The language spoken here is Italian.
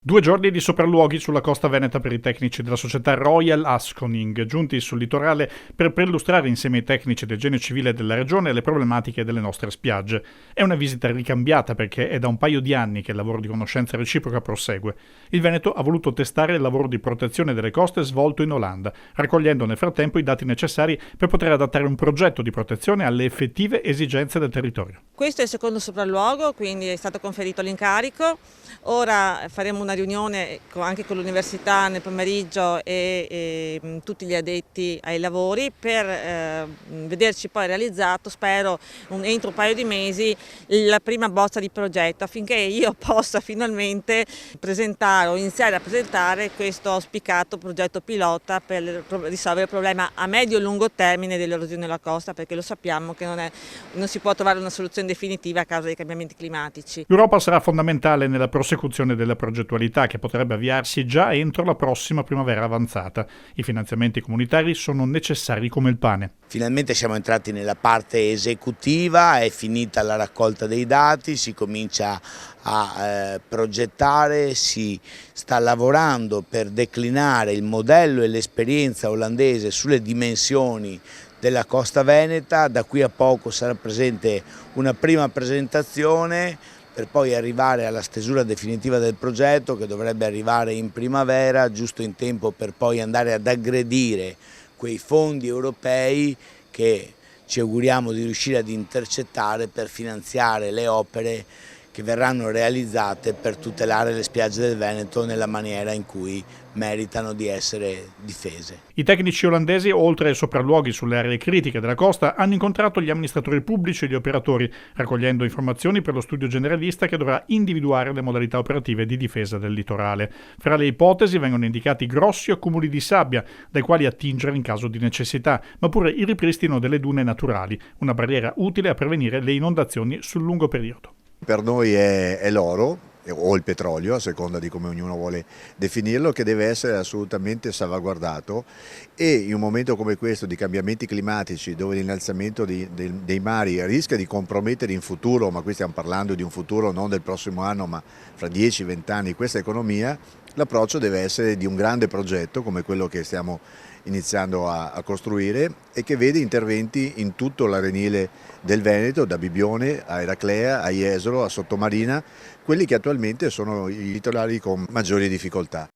2 giorni di sopralluoghi sulla costa veneta per i tecnici della società Royal Asconing, giunti sul litorale per illustrare insieme ai tecnici del Genio Civile della regione le problematiche delle nostre spiagge. È una visita ricambiata perché è da un paio di anni che il lavoro di conoscenza reciproca prosegue. Il Veneto ha voluto testare il lavoro di protezione delle coste svolto in Olanda, raccogliendo nel frattempo i dati necessari per poter adattare un progetto di protezione alle effettive esigenze del territorio. Questo è il secondo sopralluogo, quindi è stato conferito l'incarico. Ora faremo una riunione anche con l'università nel pomeriggio e tutti gli addetti ai lavori per vederci poi realizzato, spero entro un paio di mesi, la prima bozza di progetto, affinché io possa finalmente presentare o iniziare a presentare questo auspicato progetto pilota per risolvere il problema a medio e lungo termine dell'erosione della costa, perché lo sappiamo che non si può trovare una soluzione definitiva a causa dei cambiamenti climatici. L'Europa sarà fondamentale nella prosecuzione della progettualità che potrebbe avviarsi già entro la prossima primavera avanzata. I finanziamenti comunitari sono necessari come il pane. Finalmente siamo entrati nella parte esecutiva, è finita la raccolta dei dati, si comincia a progettare, si sta lavorando per declinare il modello e l'esperienza olandese sulle dimensioni della costa veneta. Da qui a poco sarà presente una prima presentazione per poi arrivare alla stesura definitiva del progetto, che dovrebbe arrivare in primavera, giusto in tempo per poi andare ad aggredire quei fondi europei che ci auguriamo di riuscire ad intercettare per finanziare le opere che verranno realizzate per tutelare le spiagge del Veneto nella maniera in cui meritano di essere difese. I tecnici olandesi, oltre ai sopralluoghi sulle aree critiche della costa, hanno incontrato gli amministratori pubblici e gli operatori, raccogliendo informazioni per lo studio generalista che dovrà individuare le modalità operative di difesa del litorale. Fra le ipotesi vengono indicati grossi accumuli di sabbia, dai quali attingere in caso di necessità, ma pure il ripristino delle dune naturali, una barriera utile a prevenire le inondazioni sul lungo periodo. Per noi è l'oro o il petrolio, a seconda di come ognuno vuole definirlo, che deve essere assolutamente salvaguardato, e in un momento come questo di cambiamenti climatici, dove l'innalzamento dei mari rischia di compromettere in futuro, ma qui stiamo parlando di un futuro non del prossimo anno ma fra 10-20 anni, questa economia, l'approccio deve essere di un grande progetto come quello che stiamo iniziando a costruire e che vede interventi in tutto l'arenile del Veneto, da Bibbione a Eraclea, a Jesolo, a Sottomarina, quelli che attualmente sono i litorali con maggiori difficoltà.